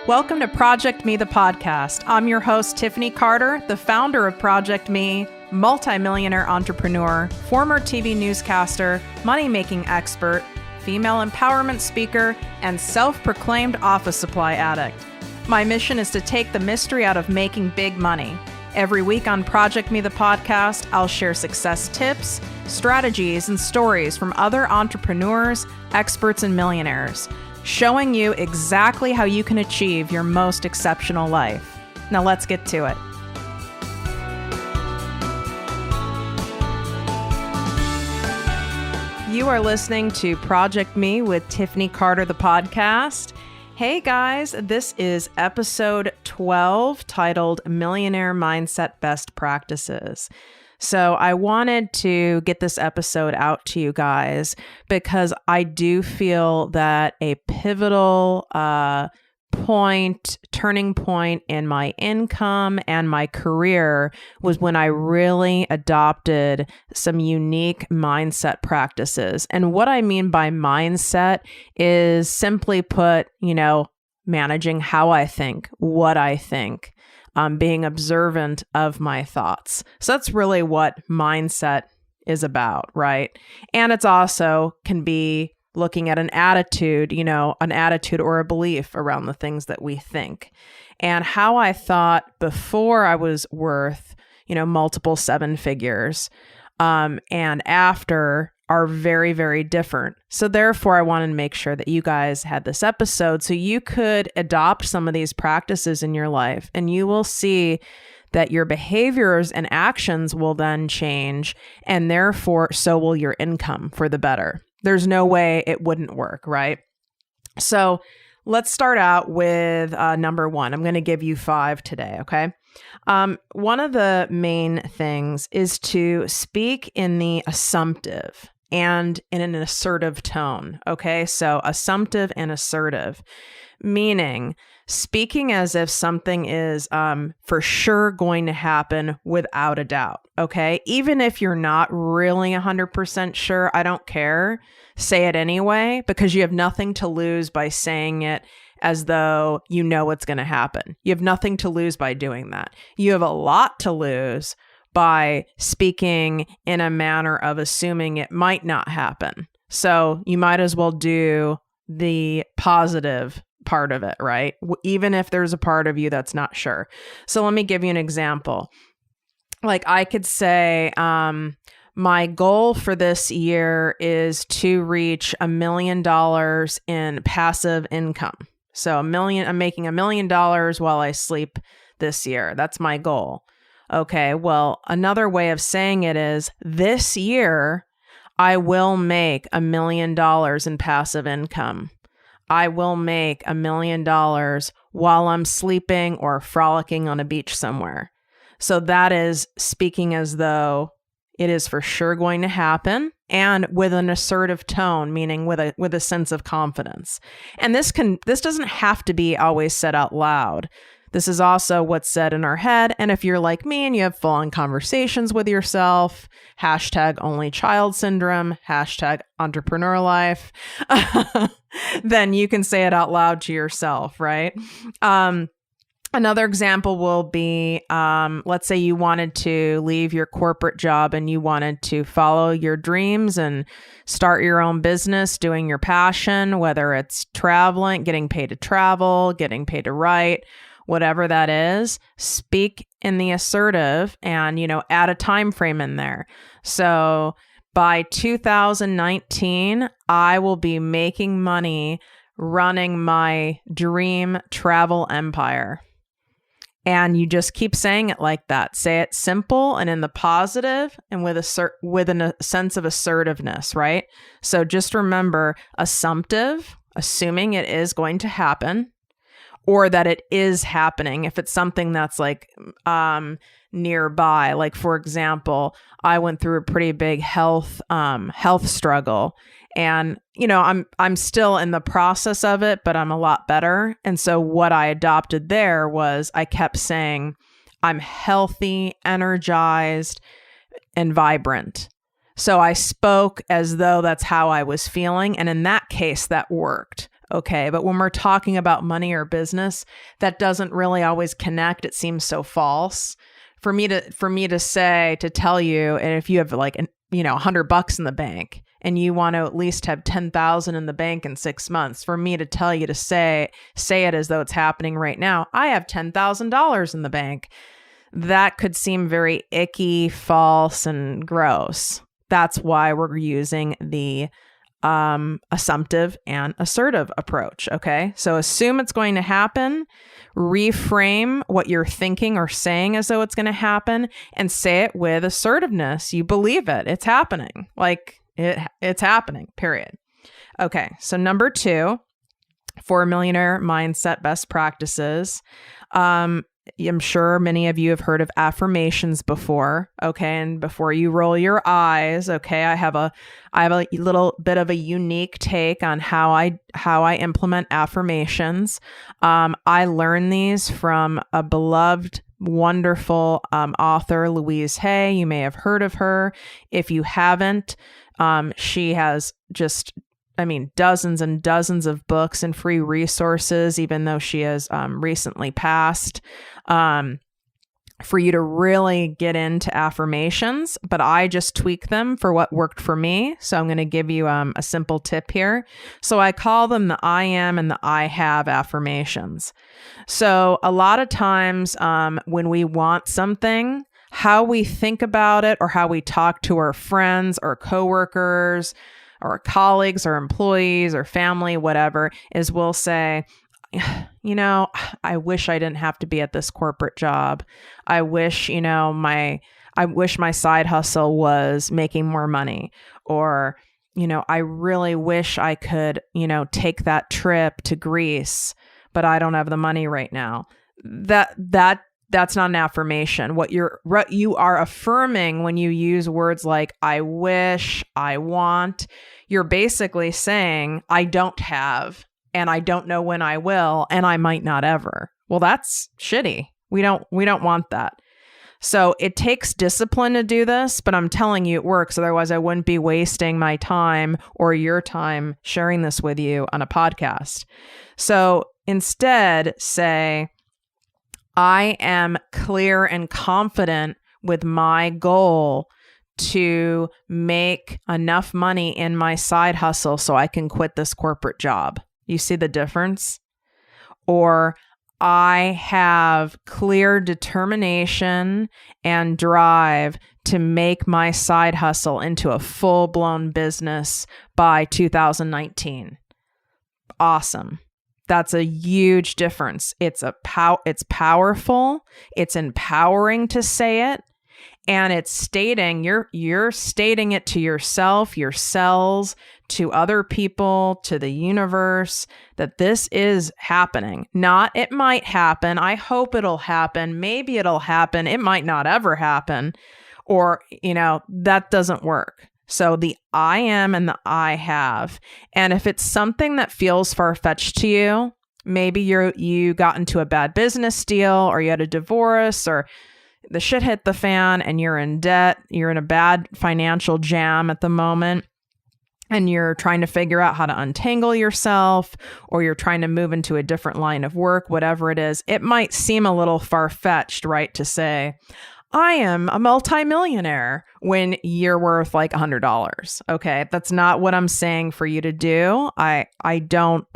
Welcome to ProjectME, the podcast. I'm your host, Tiffany Carter, the founder of ProjectME, multimillionaire entrepreneur, former TV newscaster, money-making expert, female empowerment speaker, and self-proclaimed office supply addict. My mission is to take the mystery out of making big money. Every week on ProjectME, the podcast, I'll share success tips, strategies, and stories from other entrepreneurs, experts, and millionaires, showing you exactly how you can achieve your most exceptional life. Now let's get to it. You are listening to ProjectME with Tiffany Carter, the podcast. Hey guys, this is episode 12 titled Millionaire Mindset Best Practices. So I wanted to get this episode out to you guys because I do feel that a pivotal turning point in my income and my career was when I really adopted some unique mindset practices. And what I mean by mindset is simply put, managing how I think, what I think. Being observant of my thoughts. So that's really what mindset is about, right? And it's also can be looking at an attitude, an attitude or a belief around the things that we think. And how I thought before I was worth, multiple seven figures, and after are very, very different. So therefore, I wanted to make sure that you guys had this episode so you could adopt some of these practices in your life, and you will see that your behaviors and actions will then change, and therefore, so will your income for the better. There's no way it wouldn't work, right? So let's start out with number one. I'm going to give you 5 today, okay? One of the main things is to speak in the assumptive and in an assertive tone, okay? So assumptive and assertive, meaning speaking as if something is for sure going to happen without a doubt, okay? Even if you're not really 100% sure, I don't care. Say it anyway, because you have nothing to lose by saying it as though you know what's going to happen. You have nothing to lose by doing that. You have a lot to lose by speaking in a manner of assuming it might not happen. So you might as well do the positive part of it, right? Even if there's a part of you that's not sure. So let me give you an example. Like I could say, my goal for this year is to reach $1 million in passive income. So I'm making $1 million while I sleep this year. That's my goal. Okay, well, another way of saying it is this year, I will make $1 million in passive income. I will make $1 million while I'm sleeping or frolicking on a beach somewhere. So that is speaking as though it is for sure going to happen, and with an assertive tone, meaning with a sense of confidence. And this doesn't have to be always said out loud. This is also what's said in our head. And if you're like me and you have full-on conversations with yourself, #only child syndrome, #entrepreneur life, then you can say it out loud to yourself, right? Another example will be, let's say you wanted to leave your corporate job and you wanted to follow your dreams and start your own business, doing your passion, whether it's traveling, getting paid to travel, getting paid to write, whatever that is. Speak in the assertive and, add a time frame in there. So by 2019, I will be making money running my dream travel empire. And you just keep saying it like that. Say it simple and in the positive and with a sense of assertiveness, right? So just remember assumptive, assuming it is going to happen or that it is happening. If it's something that's like nearby, like for example, I went through a pretty big health struggle. And, I'm still in the process of it, but I'm a lot better. And so what I adopted there was I kept saying, I'm healthy, energized, and vibrant. So I spoke as though that's how I was feeling. And in that case, that worked. Okay. But when we're talking about money or business, that doesn't really always connect. It seems so false for me to say, to tell you. And if you have like, $100 in the bank and you want to at least have 10,000 in the bank in 6 months, for me to tell you to say it as though it's happening right now. I have $10,000 in the bank. That could seem very icky, false, and gross. That's why we're using the assumptive and assertive approach. Okay. So assume it's going to happen, reframe what you're thinking or saying as though it's going to happen, and say it with assertiveness. You believe it. It's happening. Like it's happening, period. Okay. So number 2 for millionaire mindset best practices. I'm sure many of you have heard of affirmations before. Okay. And before you roll your eyes, okay, I have a little bit of a unique take on how I implement affirmations. I learned these from a beloved, wonderful author, Louise Hay. You may have heard of her. If you haven't, she has just dozens and dozens of books and free resources, even though she has recently passed, for you to really get into affirmations. But I just tweak them for what worked for me. So I'm going to give you a simple tip here. So I call them the I am and the I have affirmations. So a lot of times when we want something, how we think about it or how we talk to our friends or coworkers or colleagues or employees or family, whatever, is we'll say, I wish I didn't have to be at this corporate job. I wish, my side hustle was making more money. Or, I really wish I could, take that trip to Greece, but I don't have the money right now. That's not an affirmation. What you are affirming when you use words like I wish, I want, you're basically saying I don't have, and I don't know when I will, and I might not ever. Well, that's shitty. We don't want that. So it takes discipline to do this, but I'm telling you it works. Otherwise, I wouldn't be wasting my time or your time sharing this with you on a podcast. So instead, say, I am clear and confident with my goal to make enough money in my side hustle so I can quit this corporate job. You see the difference? Or I have clear determination and drive to make my side hustle into a full-blown business by 2019. Awesome. That's a huge difference. It's powerful. It's empowering to say it. And it's stating, you're stating it to yourself, your cells, to other people, to the universe, that this is happening. Not, it might happen. I hope it'll happen. Maybe it'll happen. It might not ever happen. Or, that doesn't work. So the I am and the I have. And if it's something that feels far-fetched to you, maybe you got into a bad business deal, or you had a divorce, or the shit hit the fan and you're in debt, you're in a bad financial jam at the moment, and you're trying to figure out how to untangle yourself, or you're trying to move into a different line of work, whatever it is, it might seem a little far-fetched, right, to say, I am a multimillionaire when you're worth like $100. Okay. That's not what I'm saying for you to do. I don't,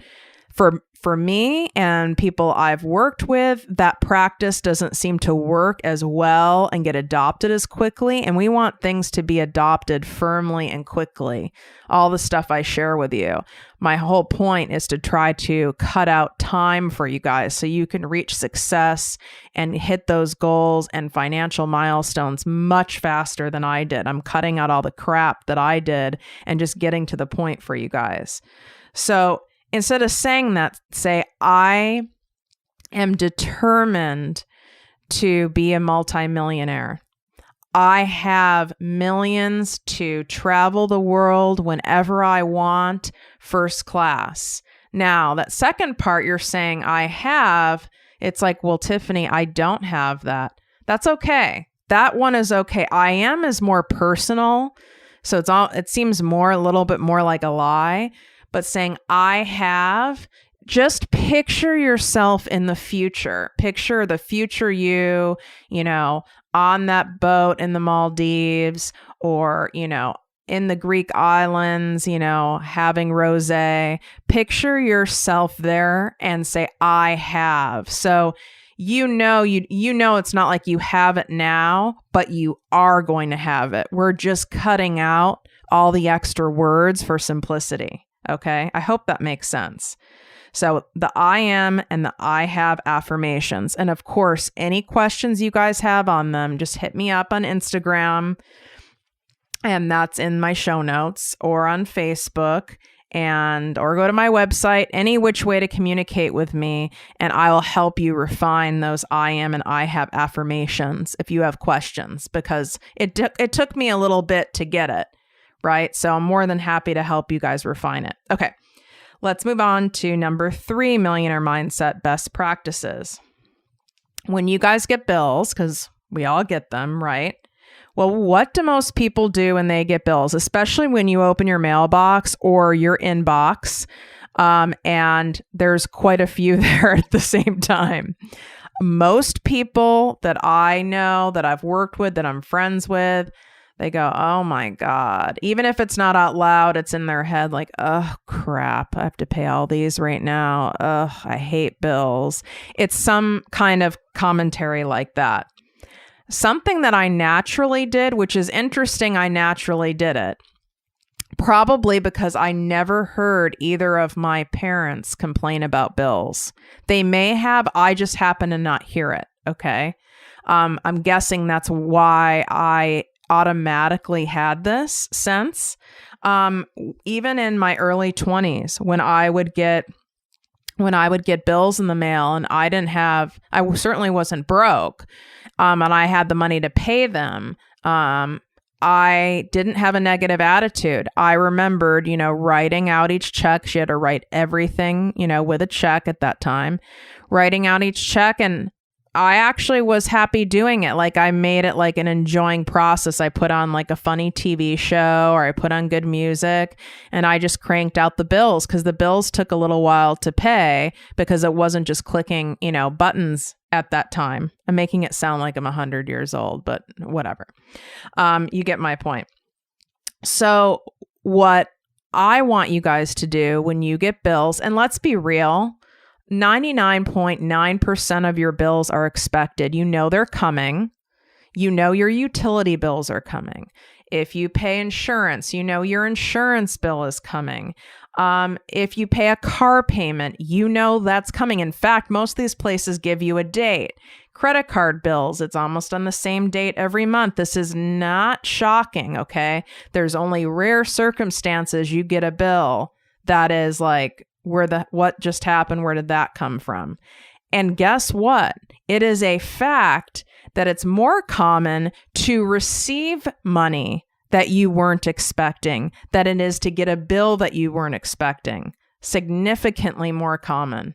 for me and people I've worked with, that practice doesn't seem to work as well and get adopted as quickly. And we want things to be adopted firmly and quickly. All the stuff I share with you. My whole point is to try to cut out time for you guys so you can reach success and hit those goals and financial milestones much faster than I did. I'm cutting out all the crap that I did and just getting to the point for you guys. So instead of saying that, say, I am determined to be a multimillionaire. I have millions to travel the world whenever I want, first class. Now, that second part you're saying I have, it's like, well, Tiffany, I don't have that. That's okay. That one is okay. I am is more personal. So it seems a little bit more like a lie. but saying I have, just picture yourself in the future. Picture the future you, on that boat in the Maldives, or, in the Greek islands, having rosé. Picture yourself there and say, I have. So, it's not like you have it now, but you are going to have it. We're just cutting out all the extra words for simplicity. Okay. I hope that makes sense. So the I am and the I have affirmations. And of course, any questions you guys have on them, just hit me up on Instagram. And that's in my show notes, or on Facebook, or go to my website, any which way to communicate with me. And I will help you refine those I am and I have affirmations if you have questions, because it took me a little bit to get it, right? So I'm more than happy to help you guys refine it. Okay. Let's move on to number 3, millionaire mindset best practices. When you guys get bills, because we all get them, right? Well, what do most people do when they get bills, especially when you open your mailbox or your inbox, and there's quite a few there at the same time? Most people that I know, that I've worked with, that I'm friends with, they go, oh my God. Even if it's not out loud, it's in their head like, oh crap, I have to pay all these right now. Ugh, I hate bills. It's some kind of commentary like that. Something that I naturally did, which is interesting, I naturally did it. Probably because I never heard either of my parents complain about bills. They may have, I just happen to not hear it. Okay. I'm guessing that's why I automatically had this sense. Even in my early 20s, when I would get bills in the mail and I certainly wasn't broke, and I had the money to pay them, I didn't have a negative attitude. I remembered, writing out each check. She had to write everything, with a check at that time, writing out each check. And I actually was happy doing it. Like, I made it like an enjoying process. I put on like a funny TV show, or I put on good music, and I just cranked out the bills, because the bills took a little while to pay, because it wasn't just clicking, buttons at that time. I'm making it sound like I'm 100 years old, but whatever. You get my point. So what I want you guys to do when you get bills, and let's be real, 99.9% of your bills are expected. They're coming. Your utility bills are coming. If you pay insurance, your insurance bill is coming. If you pay a car payment, that's coming. In fact, most of these places give you a date. Credit card bills, it's almost on the same date every month. This is not shocking, okay? There's only rare circumstances you get a bill that is like, what just happened? Where did that come from? And guess what? It is a fact that it's more common to receive money that you weren't expecting than it is to get a bill that you weren't expecting. Significantly more common.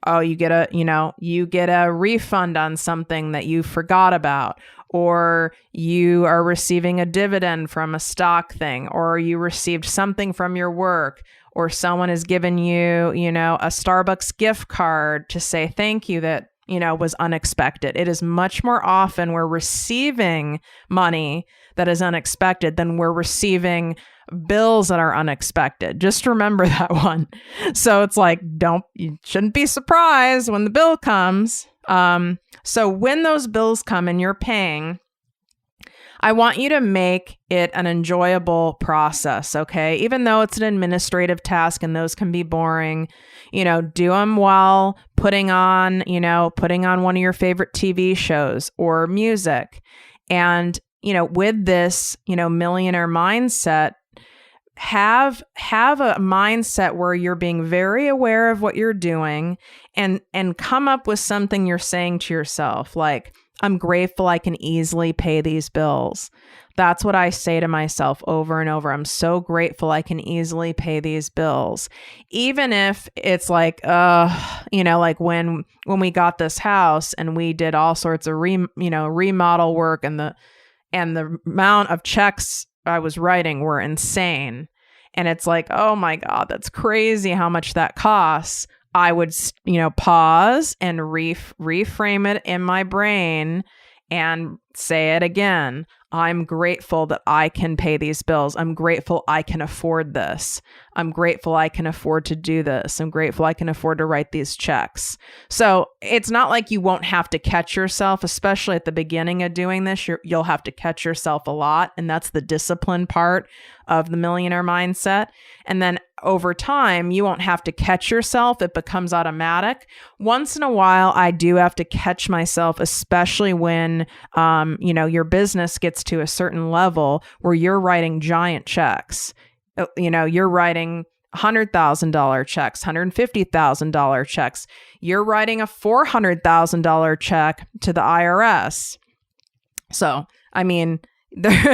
Oh, you get a refund on something that you forgot about, or you are receiving a dividend from a stock thing, or you received something from your work, or someone has given you, a Starbucks gift card to say thank you that, was unexpected. It is much more often we're receiving money that is unexpected than we're receiving bills that are unexpected. Just remember that one. So it's like, you shouldn't be surprised when the bill comes. So when those bills come and you're paying, I want you to make it an enjoyable process, okay? Even though it's an administrative task and those can be boring, do them while putting on one of your favorite TV shows or music. And, with this, millionaire mindset, have a mindset where you're being very aware of what you're doing, and come up with something you're saying to yourself, like, I'm grateful I can easily pay these bills. That's what I say to myself over and over. I'm so grateful I can easily pay these bills. Even if it's like, like when we got this house and we did all sorts of remodel work, and the amount of checks I was writing were insane. and it's like, oh my God, that's crazy how much that costs, I would, pause and reframe it in my brain and say it again. I'm grateful that I can pay these bills. I'm grateful I can afford this. I'm grateful I can afford to do this. I'm grateful I can afford to write these checks. So it's not like you won't have to catch yourself, especially at the beginning of doing this. You'll have to catch yourself a lot. And that's the discipline part of the millionaire mindset. And then over time, you won't have to catch yourself. It becomes automatic. Once in a while, I do have to catch myself, especially when, your business gets to a certain level where you're writing giant checks. You're writing $100,000 checks, $150,000 checks. You're writing a $400,000 check to the IRS. So,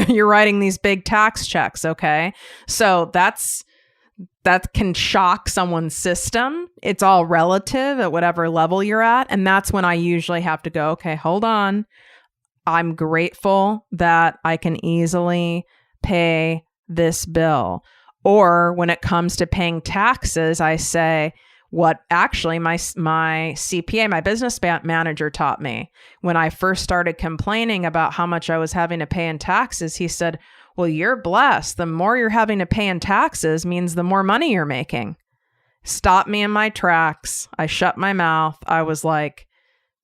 you're writing these big tax checks, okay? So that can shock someone's system. It's all relative at whatever level you're at. And that's when I usually have to go, okay, hold on. I'm grateful that I can easily pay this bill. Or when it comes to paying taxes, I say, what actually my CPA, my business manager taught me when I first started complaining about how much I was having to pay in taxes. He said, well, you're blessed. The more you're having to pay in taxes means the more money you're making. Stopped me in my tracks. I shut my mouth. It was like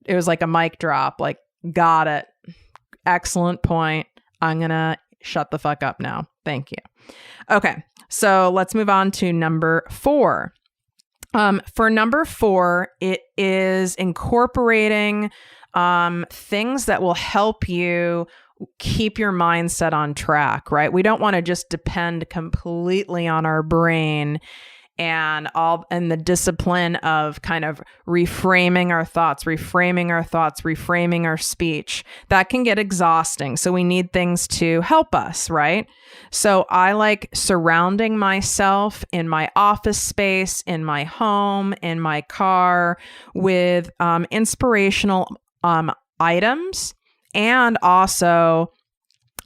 a mic drop, like, got it. Excellent point. I'm going to shut the fuck up now. Thank you. Okay. So let's move on to number 4. For number 4, it is incorporating things that will help you keep your mindset on track, right? We don't want to just depend completely on our brain and the discipline of kind of reframing our thoughts, reframing our speech. That can get exhausting. So we need things to help us, right? So I like surrounding myself in my office space, in my home, in my car with inspirational items, and also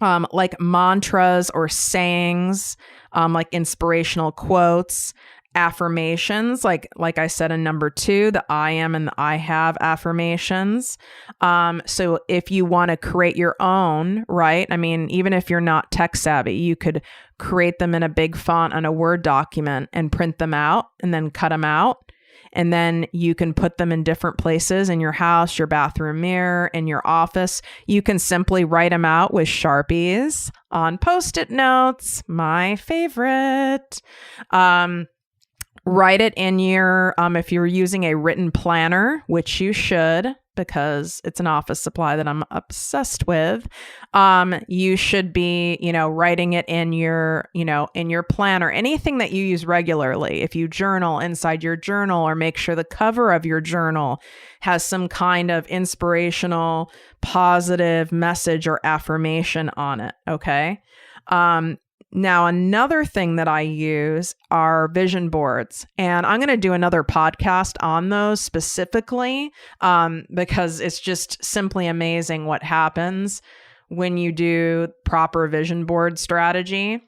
like mantras or sayings, like inspirational quotes, affirmations, like I said in number 2, the I am and the I have affirmations. So if you want to create your own, right? Even if you're not tech savvy, you could create them in a big font on a Word document and print them out and then cut them out. And then you can put them in different places in your house, your bathroom mirror, in your office. You can simply write them out with Sharpies on Post-it notes, my favorite. Write it in your, if you're using a written planner, which you should, because it's an office supply that I'm obsessed with. You should be, writing it in your planner, anything that you use regularly. If you journal, inside your journal, or make sure the cover of your journal has some kind of inspirational, positive message or affirmation on it. Okay. Now, another thing that I use are vision boards, and I'm going to do another podcast on those specifically because it's just simply amazing what happens when you do proper vision board strategy.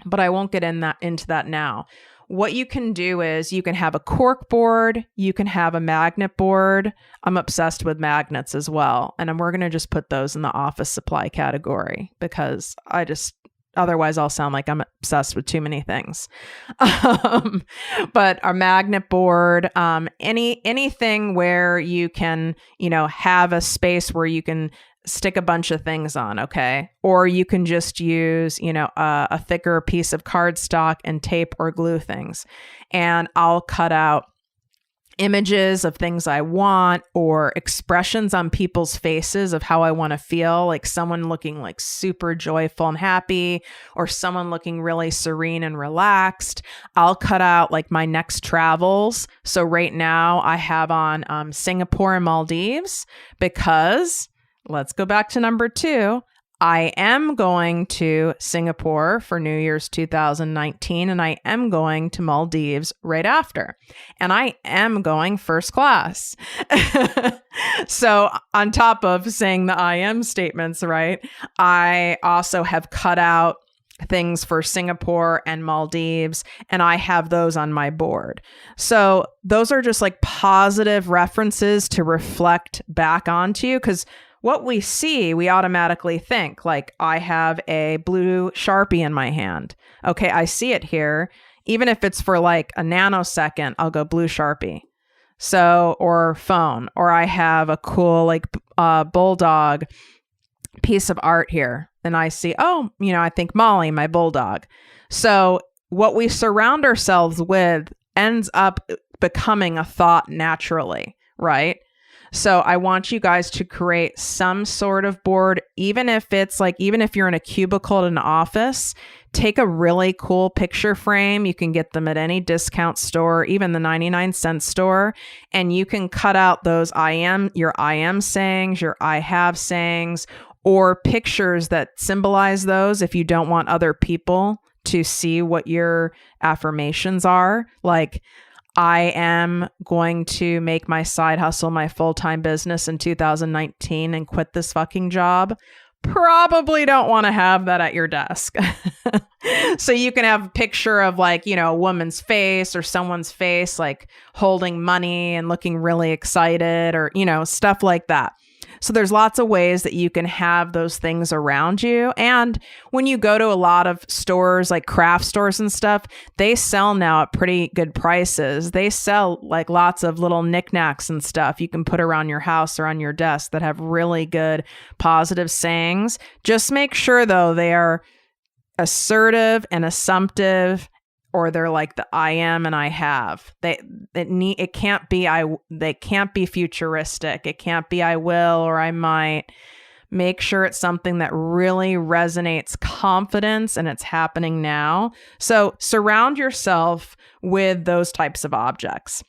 But I won't get into that now. What you can do is you can have a cork board, you can have a magnet board. I'm obsessed with magnets as well, and we're going to just put those in the office supply category because otherwise, I'll sound like I'm obsessed with too many things. But our magnet board, anything where you can, have a space where you can stick a bunch of things on, okay? Or you can just use, a thicker piece of cardstock and tape or glue things. And I'll cut out images of things I want or expressions on people's faces of how I want to feel, like someone looking like super joyful and happy, or someone looking really serene and relaxed. I'll cut out like my next travels. So right now I have on Singapore and Maldives because let's go back to number 2. I am going to Singapore for New Year's 2019, and I am going to Maldives right after. And I am going first class. So on top of saying the I am statements, right, I also have cut out things for Singapore and Maldives, and I have those on my board. So those are just like positive references to reflect back onto you, because what we see, we automatically think like, I have a blue Sharpie in my hand. Okay, I see it here. Even if it's for like a nanosecond, I'll go blue Sharpie. So, or phone, or I have a cool like bulldog piece of art here. Then I see, oh, I think Molly, my bulldog. So what we surround ourselves with ends up becoming a thought naturally, right? So I want you guys to create some sort of board, even if you're in a cubicle at an office, take a really cool picture frame. You can get them at any discount store, even the 99-cent store, and you can cut out those your I am sayings, your I have sayings, or pictures that symbolize those if you don't want other people to see what your affirmations are. Like, I am going to make my side hustle my full-time business in 2019 and quit this fucking job. Probably don't want to have that at your desk. So you can have a picture of like, a woman's face or someone's face, like holding money and looking really excited, or, stuff like that. So there's lots of ways that you can have those things around you. And when you go to a lot of stores, like craft stores and stuff, they sell now at pretty good prices. They sell like lots of little knickknacks and stuff you can put around your house or on your desk that have really good positive sayings. Just make sure though they are assertive and assumptive, or they're like the I am and I have. They can't be futuristic. It can't be I will or I might. Make sure it's something that really resonates confidence and it's happening now. So surround yourself with those types of objects.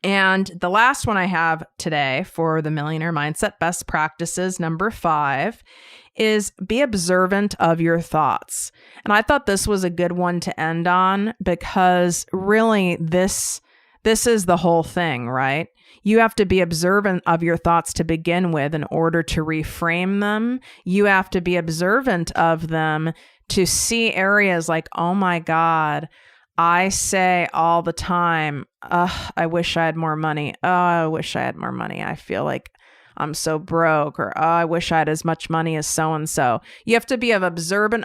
And the last one I have today for the Millionaire Mindset Best Practices, number 5, is be observant of your thoughts. And I thought this was a good one to end on, because really this is the whole thing, right? You have to be observant of your thoughts to begin with in order to reframe them. You have to be observant of them to see areas like, oh my God, I say all the time, I wish I had more money. Oh, I wish I had more money. I feel like I'm so broke, or oh, I wish I had as much money as so-and-so. You have to be observant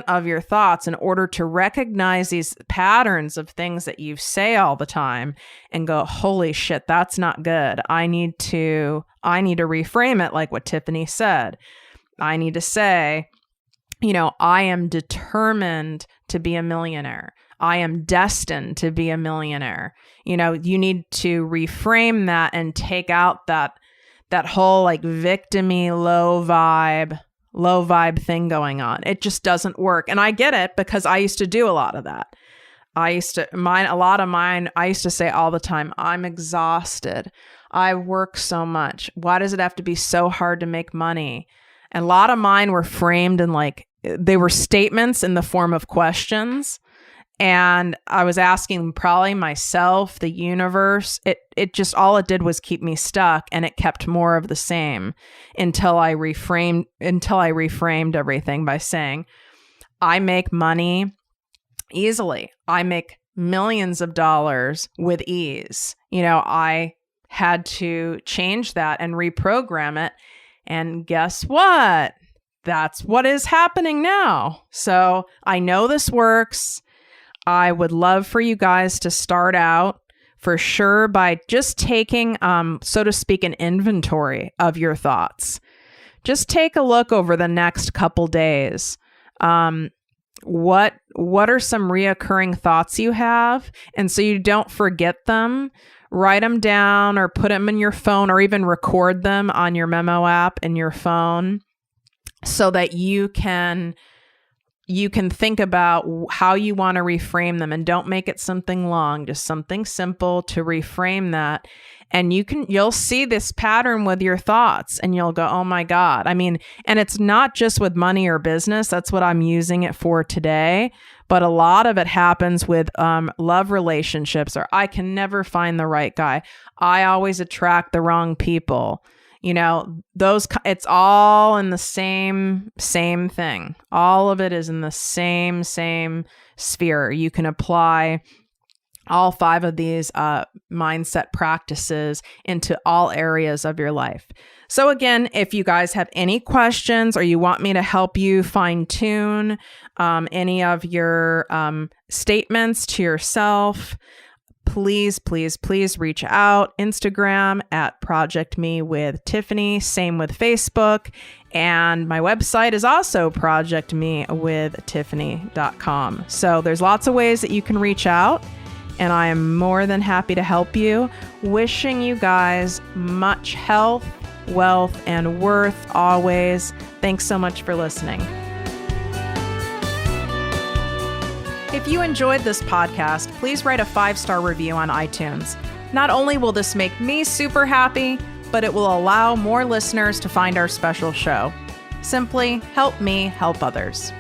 of your thoughts in order to recognize these patterns of things that you say all the time and go, holy shit, that's not good. I need to reframe it, like what Tiffany said. I need to say, I am determined to be a millionaire. I am destined to be a millionaire. You need to reframe that and take out that whole like victim-y, low vibe thing going on. It just doesn't work. And I get it, because I used to do a lot of that. I used to say all the time, I'm exhausted. I work so much. Why does it have to be so hard to make money? And a lot of mine were framed in like, they were statements in the form of questions. And I was asking probably myself, the universe. It just, all it did was keep me stuck, and it kept more of the same until I reframed everything by saying, I make money easily. I make millions of dollars with ease. I had to change that and reprogram it. And guess what? That's what is happening now. So I know this works. I would love for you guys to start out for sure by just taking, so to speak, an inventory of your thoughts. Just take a look over the next couple days. What are some reoccurring thoughts you have? And so you don't forget them, write them down or put them in your phone, or even record them on your memo app in your phone, so that you can think about how you want to reframe them, and don't make it something long, just something simple to reframe that. And you'll see this pattern with your thoughts, and you'll go, oh my God. I mean, and it's not just with money or business. That's what I'm using it for today. But a lot of it happens with love relationships, or I can never find the right guy. I always attract the wrong people. it's all in the same thing. All of it is in the same sphere. You can apply all 5 of these mindset practices into all areas of your life. So again, if you guys have any questions or you want me to help you fine tune any of your statements to yourself, please reach out. Instagram at ProjectME with Tiffany. Same with Facebook. And my website is also ProjectMeWithTiffany.com. So there's lots of ways that you can reach out, and I am more than happy to help you. Wishing you guys much health, wealth, and worth always. Thanks so much for listening. If you enjoyed this podcast, please write a 5-star review on iTunes. Not only will this make me super happy, but it will allow more listeners to find our special show. Simply help me help others.